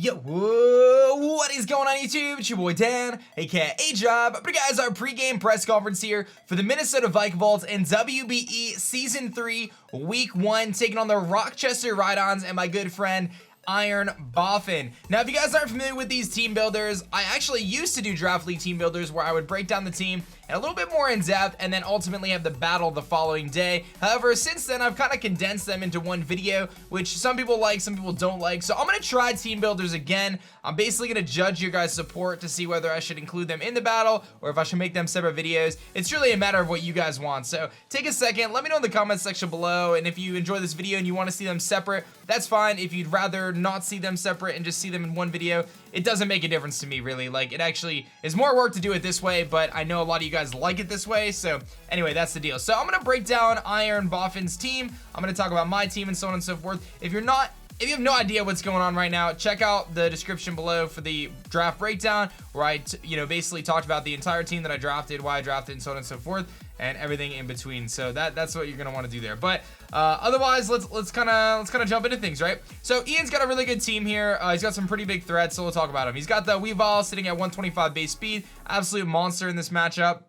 Yo, whoa, what is going on YouTube? It's your boy Dan, aka aDrive. But guys, our pre-game press conference here for the Minnesota Vikavolts and WBE Season 3, Week 1, taking on the Rochester Rhydons and my good friend Iron Boffin. Now, if you guys aren't familiar with these team builders, I actually used to do Draft League team builders where I would break down the team and a little bit more in depth and then ultimately have the battle the following day. However, since then, I've kind of condensed them into one video, which some people like, some people don't like. So I'm going to try team builders again. I'm basically going to judge your guys' support to see whether I should include them in the battle or if I should make them separate videos. It's really a matter of what you guys want. So take a second, let me know in the comments section below, and if you enjoy this video and you want to see them separate, that's fine. If you'd rather not see them separate and just see them in one video, it doesn't make a difference to me, really. Like, it actually is more work to do it this way, but I know a lot of you guys like it this way. So anyway, that's the deal. So I'm gonna break down Iron Boffin's team. I'm gonna talk about my team and so on and so forth. If you have no idea what's going on right now, check out the description below for the draft breakdown, where I basically talked about the entire team that I drafted, why I drafted, and so on and so forth, and everything in between. So that's what you're gonna want to do there. But otherwise, let's kind of jump into things, right? So Ian's got a really good team here. He's got some pretty big threats, so we'll talk about him. He's got the Vikavolts sitting at 125 base speed, absolute monster in this matchup.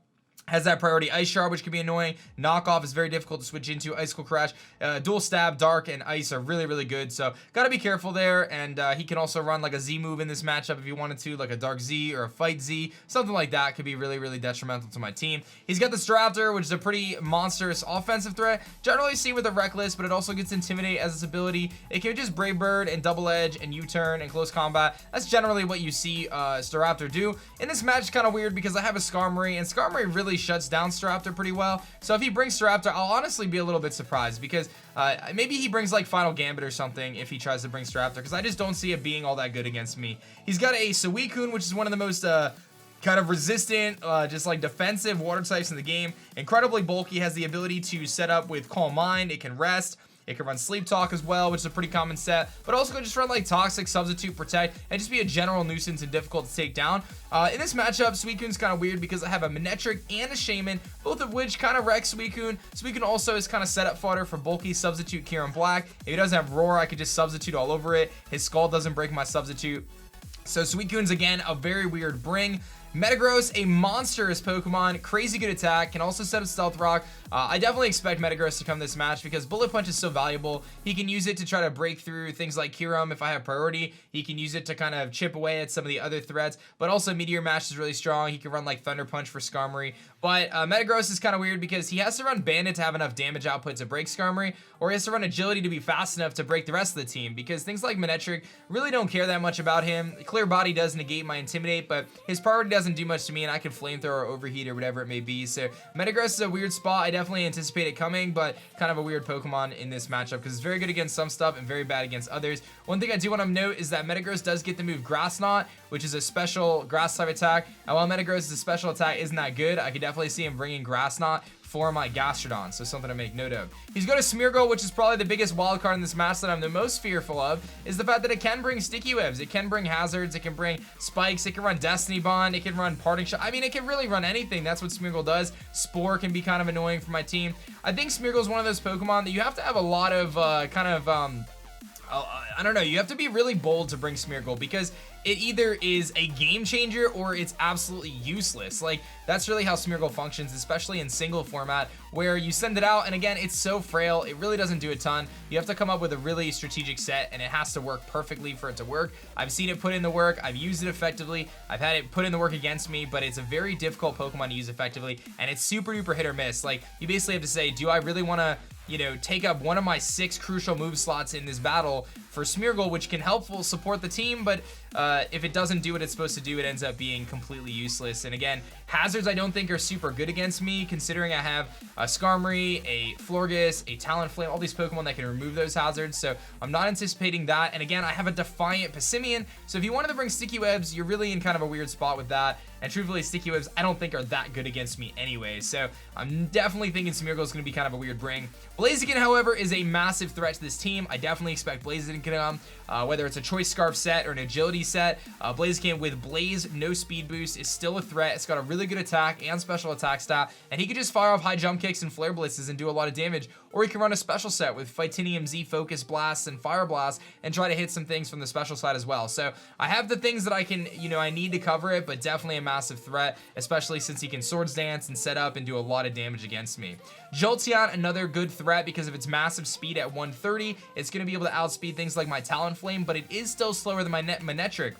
Has that priority Ice Shard, which can be annoying. Knockoff is very difficult to switch into. Icicle Crash, Dual Stab, Dark, and Ice are really, really good. So gotta be careful there. And he can also run like a Z move in this matchup if you wanted to, like a Dark Z or a Fight Z. Something like that could be really, really detrimental to my team. He's got the Straptor, which is a pretty monstrous offensive threat. Generally seen with a Reckless, but it also gets Intimidate as its ability. It can just Brave Bird and Double Edge and U-Turn and Close Combat. That's generally what you see Straptor do. In this match, it's kind of weird because I have a Skarmory, and Skarmory really shuts down Straptor pretty well. So if he brings Straptor, I'll honestly be a little bit surprised because maybe he brings like Final Gambit or something if he tries to bring Straptor, because I just don't see it being all that good against me. He's got a Suicune, which is one of the most kind of resistant, just like defensive water types in the game. Incredibly bulky, has the ability to set up with Calm Mind. It can rest. It can run Sleep Talk as well, which is a pretty common set, but also can just run like Toxic, Substitute, Protect, and just be a general nuisance and difficult to take down. In this matchup, Suicune's kind of weird because I have a Manectric and a Shaman, both of which kind of wreck Suicune. Suicune also is kind of setup fodder for bulky Substitute Kyurem-B. If he doesn't have Roar, I could just Substitute all over it. His Skull doesn't break my Substitute. So Suicune's, again, a very weird bring. Metagross, a monstrous Pokemon, crazy good attack, can also set up Stealth Rock. I definitely expect Metagross to come this match because Bullet Punch is so valuable. He can use it to try to break through things like Kyurem if I have priority. He can use it to kind of chip away at some of the other threats, but also Meteor Mash is really strong. He can run like Thunder Punch for Skarmory, but Metagross is kind of weird because he has to run Bandit to have enough damage output to break Skarmory, or he has to run Agility to be fast enough to break the rest of the team, because things like Manectric really don't care that much about him. Clear Body does negate my Intimidate, but his priority doesn't do much to me, and I can Flamethrower or Overheat or whatever it may be. So Metagross is a weird spot. I definitely anticipate it coming, but kind of a weird Pokemon in this matchup because it's very good against some stuff and very bad against others. One thing I do want to note is that Metagross does get the move Grass Knot, which is a special grass type attack, and while Metagross' special attack isn't that good, I could definitely see him bringing Grass Knot for my Gastrodon, so something to make note of. He's got a Smeargle, which is probably the biggest wild card in this match that I'm the most fearful of, is the fact that it can bring Sticky Webs, it can bring Hazards, it can bring Spikes, it can run Destiny Bond, it can run Parting Shot. I mean, it can really run anything. That's what Smeargle does. Spore can be kind of annoying for my team. I think Smeargle is one of those Pokemon that you have to have a lot of I don't know, you have to be really bold to bring Smeargle because it either is a game changer or it's absolutely useless. Like, that's really how Smeargle functions, especially in single format, where you send it out, and again, it's so frail, it really doesn't do a ton. You have to come up with a really strategic set, and it has to work perfectly for it to work. I've seen it put in the work, I've used it effectively, I've had it put in the work against me, but it's a very difficult Pokemon to use effectively, and it's super duper hit or miss. Like, you basically have to say, do I really want to, take up one of my 6 crucial move slots in this battle for Smeargle, which can helpful support the team, but if it doesn't do what it's supposed to do, it ends up being completely useless. And again, Hazards I don't think are super good against me, considering I have a Skarmory, a Florges, a Talonflame, all these Pokemon that can remove those hazards, so I'm not anticipating that. And again, I have a Defiant Passimian, so if you wanted to bring Sticky Webs, you're really in kind of a weird spot with that. And truthfully, Sticky Webs I don't think are that good against me anyway, so I'm definitely thinking Smeargle is going to be kind of a weird bring. Blaziken, however, is a massive threat to this team. I definitely expect Blaziken to come, whether it's a Choice Scarf set or an Agility set. Blaziken with Blaze, no speed boost, is still a threat. It's got a really good attack and special attack stat, and he could just fire off high jump kicks and flare blitzes and do a lot of damage, or he can run a special set with Fightinium Z Focus Blasts and Fire Blast and try to hit some things from the special side as well. So I have the things that I can, I need to cover it, but definitely a massive threat, especially since he can Swords Dance and set up and do a lot of damage against me. Jolteon, another good threat because of its massive speed at 130. It's going to be able to outspeed things like my Talonflame, but it is still slower than my Manectric.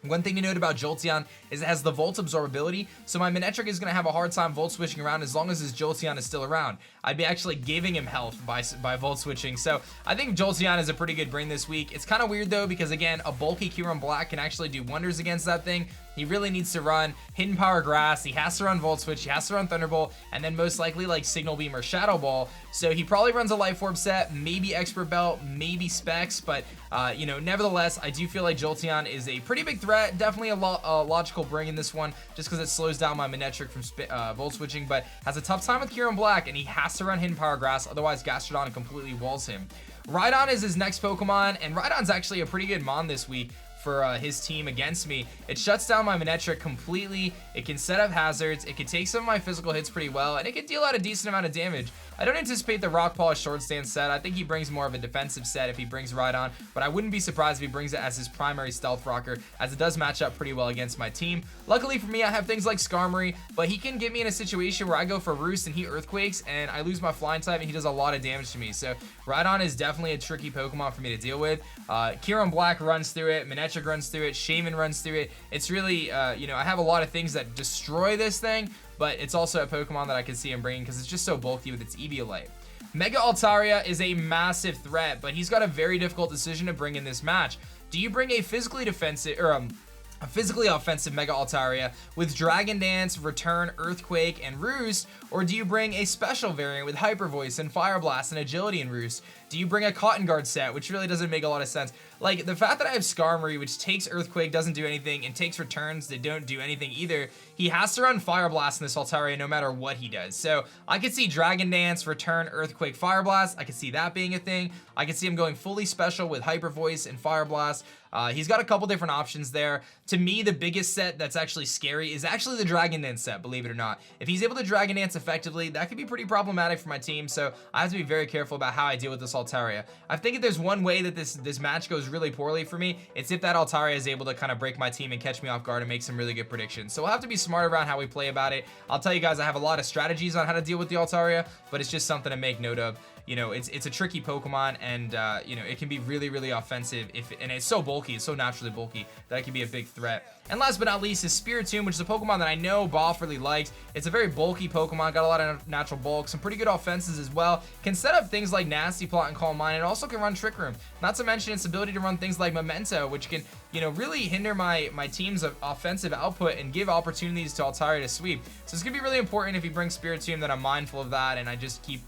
One thing to note about Jolteon is it has the Volt Absorbability, so my Manectric is going to have a hard time Volt switching around as long as his Jolteon is still around. I'd be actually giving him health by Volt switching, so I think Jolteon is a pretty good bring this week. It's kind of weird though because again, a bulky Kyurem-Black can actually do wonders against that thing. He really needs to run Hidden Power Grass, he has to run Volt Switch, he has to run Thunderbolt, and then most likely like Signal Beam or Shadow Ball. So he probably runs a Life Orb set, maybe Expert Belt, maybe Specs, but nevertheless, I do feel like Jolteon is a pretty big threat, definitely a logical bring in this one, just because it slows down my Manectric from Volt Switching, but has a tough time with Kyurem-Black, and he has to run Hidden Power Grass, otherwise Gastrodon completely walls him. Rhydon is his next Pokemon, and Rhydon's actually a pretty good Mon this week for his team against me. It shuts down my Manectric completely, it can set up hazards, it can take some of my physical hits pretty well, and it can deal out a decent amount of damage. I don't anticipate the Rock Polish Short Stance set. I think he brings more of a defensive set if he brings Rhydon, but I wouldn't be surprised if he brings it as his primary Stealth Rocker, as it does match up pretty well against my team. Luckily for me, I have things like Skarmory, but he can get me in a situation where I go for Roost and he Earthquakes, and I lose my Flying type, and he does a lot of damage to me. So Rhydon is definitely a tricky Pokemon for me to deal with. Kyurem-Black runs through it, Manectric runs through it, Shaman runs through it. It's really, I have a lot of things that destroy this thing, but it's also a Pokemon that I can see him bringing because it's just so bulky with its Eviolite. Mega Altaria is a massive threat, but he's got a very difficult decision to bring in this match. Do you bring a physically defensive, or a physically offensive Mega Altaria with Dragon Dance, Return, Earthquake, and Roost, or do you bring a special variant with Hyper Voice and Fire Blast and Agility and Roost? Do you bring a Cotton Guard set, which really doesn't make a lot of sense? Like, the fact that I have Skarmory, which takes Earthquake, doesn't do anything, and takes Returns that don't do anything either, he has to run Fire Blast in this Altaria no matter what he does. So, I could see Dragon Dance, Return, Earthquake, Fire Blast. I could see that being a thing. I could see him going fully special with Hyper Voice and Fire Blast. He's got a couple different options there. To me, the biggest set that's actually scary is actually the Dragon Dance set, believe it or not. If he's able to Dragon Dance effectively, that could be pretty problematic for my team, so I have to be very careful about how I deal with this Altaria. I think if there's one way that this match goes really poorly for me, it's if that Altaria is able to kind of break my team and catch me off guard and make some really good predictions. So we'll have to be smart around how we play about it. I'll tell you guys, I have a lot of strategies on how to deal with the Altaria, but it's just something to make note of. It's a tricky Pokemon, and it can be really, really offensive and it's so bulky, it's so naturally bulky that it can be a big threat. And last but not least is Spiritomb, which is a Pokemon that I know Boff really likes. It's a very bulky Pokemon, got a lot of natural bulk, some pretty good offenses as well. Can set up things like Nasty Plot and Calm Mind, and also can run Trick Room. Not to mention its ability to run things like Memento, which can, really hinder my team's offensive output and give opportunities to Altaria to sweep. So it's gonna be really important if he brings Spiritomb that I'm mindful of that, and I just keep,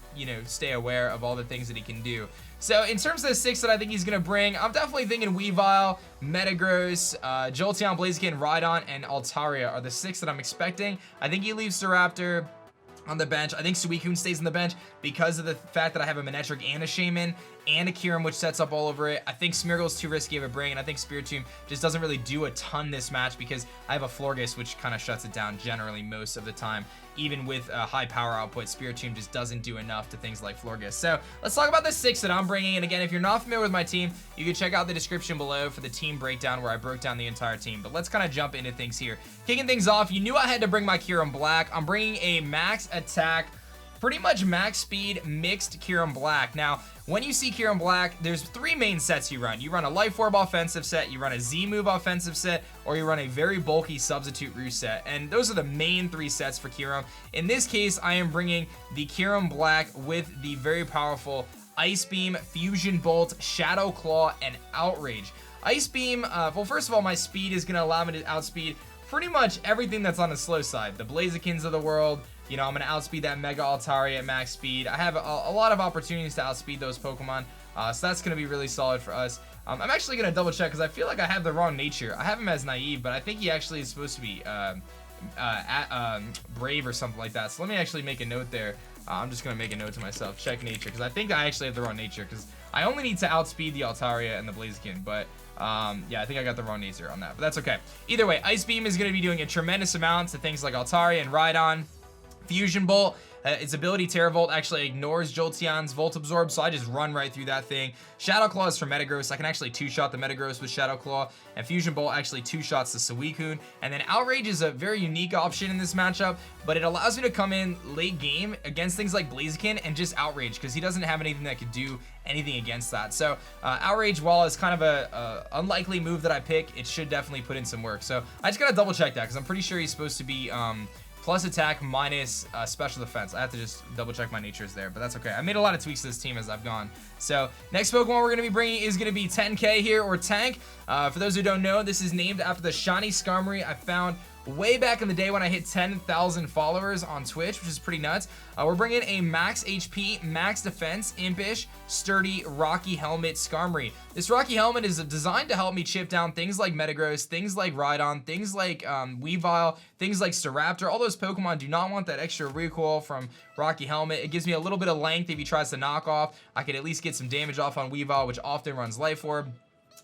stay aware of all the things that he can do. So in terms of the 6 that I think he's going to bring, I'm definitely thinking Weavile, Metagross, Jolteon, Blaziken, Rhydon, and Altaria are the 6 that I'm expecting. I think he leaves Staraptor on the bench. I think Suicune stays on the bench because of the fact that I have a Manectric and a Shaman and a Kyurem, which sets up all over it. I think Smeargle's too risky of a bring, and I think Spiritomb just doesn't really do a ton this match because I have a Florges, which kind of shuts it down generally most of the time. Even with high power output, Spiritomb just doesn't do enough to things like Florges. So let's talk about the 6 that I'm bringing. And again, if you're not familiar with my team, you can check out the description below for the team breakdown where I broke down the entire team. But let's kind of jump into things here. Kicking things off, you knew I had to bring my Kyurem-Black. I'm bringing a max attack, pretty much max speed mixed Kyurem-Black. Now, when you see Kyurem-Black, there's 3 main sets you run. You run a Life Orb offensive set, you run a Z-Move offensive set, or you run a very bulky Substitute Roost set. And those are the main 3 sets for Kyurem. In this case, I am bringing the Kyurem-Black with the very powerful Ice Beam, Fusion Bolt, Shadow Claw, and Outrage. Ice Beam, well, first of all, my speed is going to allow me to outspeed pretty much everything that's on the slow side. The Blazikins of the world. I'm going to outspeed that Mega Altaria at max speed. I have a lot of opportunities to outspeed those Pokemon, so that's going to be really solid for us. I'm actually going to double check because I feel like I have the wrong nature. I have him as naive, but I think he actually is supposed to be brave or something like that. So let me actually make a note there. I'm just going to make a note to myself, check nature, because I think I actually have the wrong nature because I only need to outspeed the Altaria and the Blaziken, but yeah, I think I got the wrong nature on that, but that's okay. Either way, Ice Beam is going to be doing a tremendous amount to things like Altaria and Rhydon. Fusion Bolt, Its ability Terravolt actually ignores Jolteon's Volt Absorb, so I just run right through that thing. Shadow Claw is for Metagross. I can actually two-shot the Metagross with Shadow Claw, and Fusion Bolt actually two-shots the Suicune. And then Outrage is a very unique option in this matchup, but it allows me to come in late game against things like Blaziken and just Outrage, because he doesn't have anything that could do anything against that. So Outrage, while it's kind of a unlikely move that I pick, it should definitely put in some work. So I just gotta double check that, because I'm pretty sure he's supposed to be plus attack minus special defense. I have to just double check my natures there, but that's okay. I made a lot of tweaks to this team as I've gone. So next Pokemon we're gonna be bringing is gonna be 10K here, or Tank. For those who don't know, this is named after the shiny Skarmory I found way back in the day when I hit 10,000 followers on Twitch, which is pretty nuts. We're bringing a max HP, max defense, impish, sturdy, rocky helmet Skarmory. This rocky helmet is designed to help me chip down things like Metagross, things like Rhydon, things like Weavile, things like Staraptor. All those Pokemon do not want that extra recoil from rocky helmet. It gives me a little bit of length if he tries to knock off. I could at least get some damage off on Weavile, which often runs Life Orb.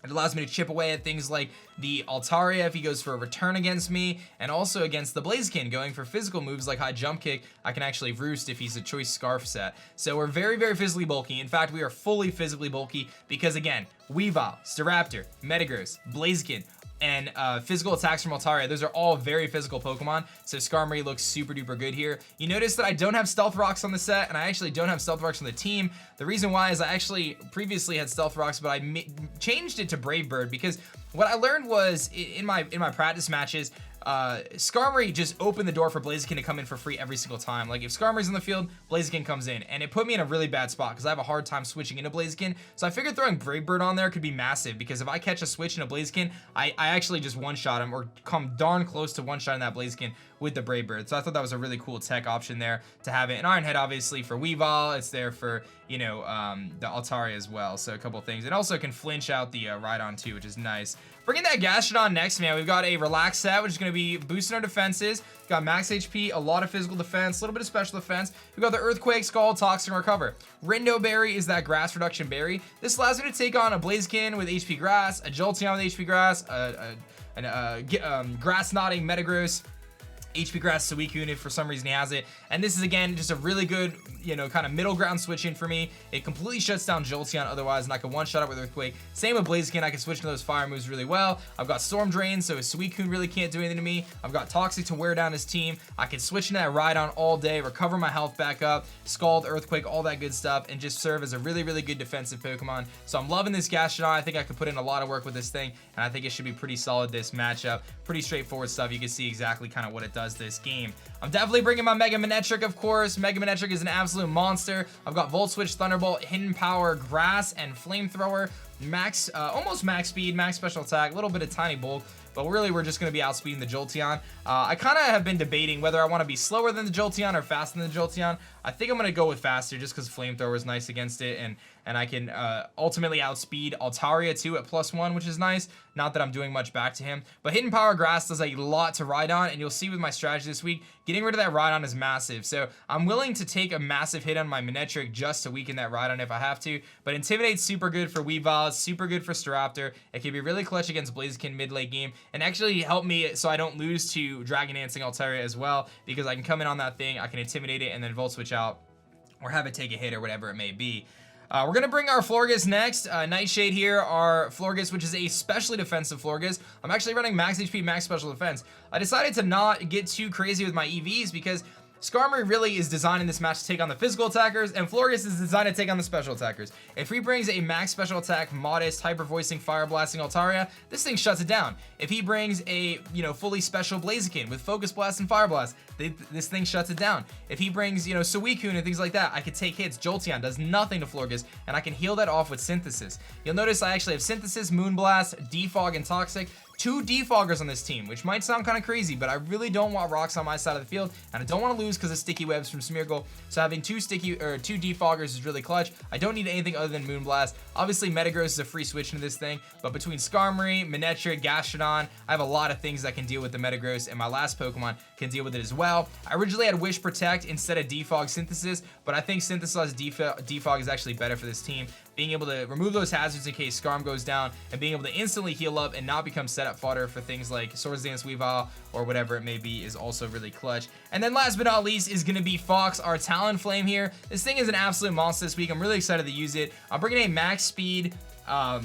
It allows me to chip away at things like the Altaria if he goes for a return against me, and also against the Blaziken going for physical moves like high jump kick. I can actually roost if he's a choice scarf set. So we're very, very physically bulky. In fact, we are fully physically bulky because, again, Weavile, Staraptor, Metagross, Blaziken, and physical attacks from Altaria. Those are all very physical Pokemon, so Skarmory looks super duper good here. You notice that I don't have Stealth Rocks on the set, and I actually don't have Stealth Rocks on the team. The reason why is I actually previously had Stealth Rocks, but I changed it to Brave Bird, because what I learned was in my practice matches, Skarmory just opened the door for Blaziken to come in for free every single time. Like, if Skarmory's in the field, Blaziken comes in, and it put me in a really bad spot because I have a hard time switching into Blaziken. So I figured throwing Brave Bird on there could be massive, because if I catch a switch in a Blaziken, I actually just one-shot him, or come darn close to one-shotting that Blaziken with the Brave Bird. So I thought that was a really cool tech option there to have it. And Iron Head, obviously, for Weavile. It's there for, you know, the Altaria as well. So a couple things. It also can flinch out the Rhydon too, which is nice. Bringing that Gastrodon next, man, we've got a Relax set, which is going to be boosting our defenses. Got max HP, a lot of physical defense, a little bit of special defense. We've got the Earthquake, Scald, Toxic, and Recover. Rindo Berry is that grass reduction berry. This allows me to take on a Blaziken with HP Grass, a Jolteon with HP Grass, Grass Knotting Metagross, HP Grass Suicune if for some reason he has it. And this is, again, just a really good, you know, kind of middle ground switch in for me. It completely shuts down Jolteon otherwise, and I can one-shot it with Earthquake. Same with Blaziken, I can switch to those fire moves really well. I've got Storm Drain, so Suicune really can't do anything to me. I've got Toxic to wear down his team. I can switch into that Rhydon all day, recover my health back up, Scald, Earthquake, all that good stuff, and just serve as a really, really good defensive Pokemon. So I'm loving this Gastrodon. I think I could put in a lot of work with this thing, and I think it should be pretty solid this matchup. Pretty straightforward stuff. You can see exactly kind of what it does this game. I'm definitely bringing my Mega Manectric, of course. Mega Manectric is an absolute monster. I've got Volt Switch, Thunderbolt, Hidden Power, Grass, and Flamethrower. Max, almost max speed, max special attack, a little bit of tiny bulk, but really we're just going to be outspeeding the Jolteon. I kind of have been debating whether I want to be slower than the Jolteon or faster than the Jolteon. I think I'm going to go with faster just because Flamethrower is nice against it, and I can ultimately outspeed Altaria too at +1, which is nice. Not that I'm doing much back to him, but Hidden Power Grass does a lot to Rhydon, and you'll see with my strategy this week, getting rid of that Rhydon is massive. So I'm willing to take a massive hit on my Manectric just to weaken that Rhydon if I have to, but Intimidate's super good for Weavile, super good for Staraptor. It can be really clutch against Blaziken mid-late game, and actually help me so I don't lose to Dragon Dancing Altaria as well, because I can come in on that thing, I can Intimidate it, and then Volt Switch out, or have it take a hit, or whatever it may be. We're going to bring our Florges next. Nightshade here, our Florges, which is a specially defensive Florges. I'm actually running max HP, max special defense. I decided to not get too crazy with my EVs because Skarmory really is designed in this match to take on the physical attackers, and Florges is designed to take on the special attackers. If he brings a max special attack, modest, hyper voicing, fire blasting Altaria, this thing shuts it down. If he brings a, you know, fully special Blaziken with focus blast and fire blast, this thing shuts it down. If he brings, you know, Suicune and things like that, I could take hits. Jolteon does nothing to Florges, and I can heal that off with Synthesis. You'll notice I actually have Synthesis, Moonblast, Defog, and Toxic. 2 defoggers on this team, which might sound kind of crazy, but I really don't want rocks on my side of the field, and I don't want to lose because of sticky webs from Smeargle. So having 2 defoggers is really clutch. I don't need anything other than Moonblast. Obviously, Metagross is a free switch into this thing, but between Skarmory, Manectric, Gastrodon, I have a lot of things that can deal with the Metagross, and my last Pokemon can deal with it as well. I originally had Wish Protect instead of Defog Synthesis, but I think Synthesized Defog is actually better for this team, being able to remove those hazards in case Skarm goes down, and being able to instantly heal up and not become setup fodder for things like Swords Dance Weavile or whatever it may be is also really clutch. And then last but not least is going to be Fox, our Talonflame here. This thing is an absolute monster this week. I'm really excited to use it. I'm bringing a max speed, a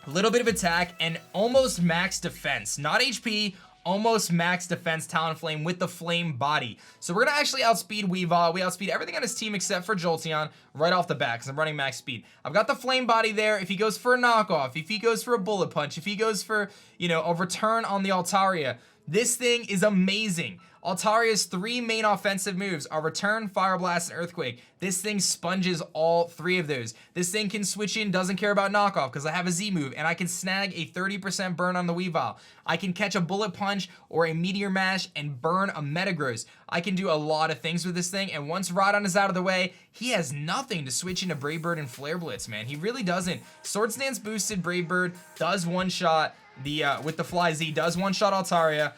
little bit of attack, and almost max defense. Not HP, almost max defense Talonflame with the flame body. So we're gonna actually outspeed Weavile. We outspeed everything on his team except for Jolteon right off the bat because I'm running max speed. I've got the flame body there. If he goes for a knockoff, if he goes for a bullet punch, if he goes for, you know, a return on the Altaria, this thing is amazing. Altaria's 3 main offensive moves are Return, Fire Blast, and Earthquake. This thing sponges all 3 of those. This thing can switch in, doesn't care about knockoff because I have a Z move, and I can snag a 30% burn on the Weavile. I can catch a Bullet Punch or a Meteor Mash and burn a Metagross. I can do a lot of things with this thing, and once Rhydon is out of the way, he has nothing to switch into Brave Bird and Flare Blitz, man. He really doesn't. Swords Dance boosted Brave Bird does one-shot with the Fly Z, does one-shot Altaria.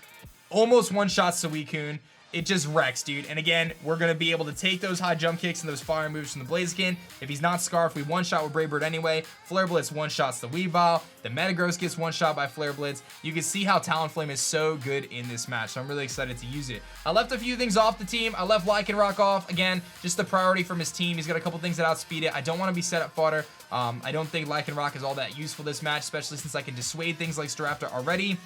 Almost one-shot Suicune. It just wrecks, dude. And again, we're going to be able to take those high jump kicks and those fire moves from the Blaziken. If he's not Scarf, we one-shot with Brave Bird anyway. Flare Blitz one-shots the Weavile. The Metagross gets one-shot by Flare Blitz. You can see how Talonflame is so good in this match, so I'm really excited to use it. I left a few things off the team. I left Lycanroc off. Again, just the priority from his team. He's got a couple things that outspeed it. I don't want to be set up fodder. I don't think Lycanroc is all that useful this match, especially since I can dissuade things like Staraptor already.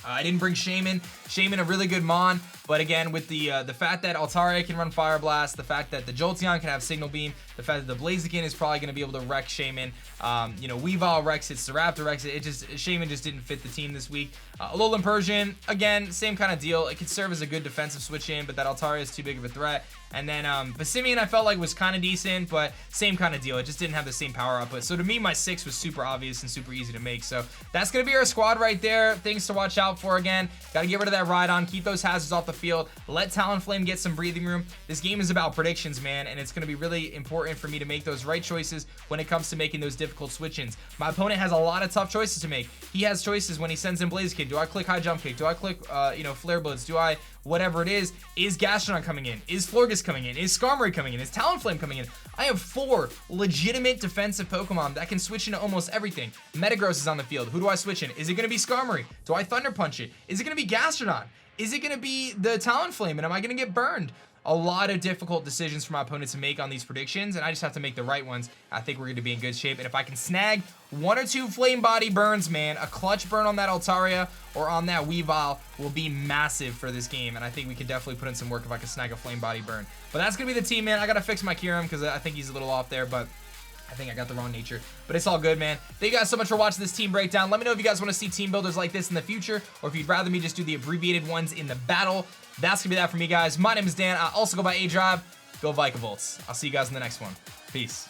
I didn't bring Shaman. Shaman, a really good Mon, but again, with the fact that Altaria can run Fire Blast, the fact that the Jolteon can have Signal Beam, the fact that the Blaziken is probably going to be able to wreck Shaman, you know, Weavile wrecks it, Staraptor wrecks it, Shaman just didn't fit the team this week. Alolan Persian, again, same kind of deal. It could serve as a good defensive switch in, but that Altaria is too big of a threat. And then Passimian I felt like was kind of decent, but same kind of deal. It just didn't have the same power output. So to me, my 6 was super obvious and super easy to make. So that's going to be our squad right there. Things to watch out for again. Got to get rid of that Rhydon, keep those hazards off the field, let Talonflame get some breathing room. This game is about predictions, man, and it's going to be really important for me to make those right choices when it comes to making those difficult switch-ins. My opponent has a lot of tough choices to make. He has choices when he sends in Blaziken. Do I click high jump kick? Do I click, you know, Flare Blitz? Do I whatever it is Gastrodon coming in? Is Florges coming in? Is Skarmory coming in? Is Talonflame coming in? I have 4 legitimate defensive Pokemon that can switch into almost everything. Metagross is on the field. Who do I switch in? Is it going to be Skarmory? Do I Thunder Punch it? Is it going to be Gastrodon? Is it going to be the Talonflame? And am I going to get burned? A lot of difficult decisions for my opponent to make on these predictions, and I just have to make the right ones. I think we're going to be in good shape, and if I can snag 1 or 2 flame body burns, man, a clutch burn on that Altaria or on that Weavile will be massive for this game, and I think we can definitely put in some work if I can snag a flame body burn. But that's going to be the team, man. I got to fix my Kyurem because I think he's a little off there, but I think I got the wrong nature, but it's all good, man. Thank you guys so much for watching this team breakdown. Let me know if you guys want to see team builders like this in the future, or if you'd rather me just do the abbreviated ones in the battle. That's gonna be that for me, guys. My name is Dan. I also go by aDrive. Go Vikavolts. I'll see you guys in the next one. Peace.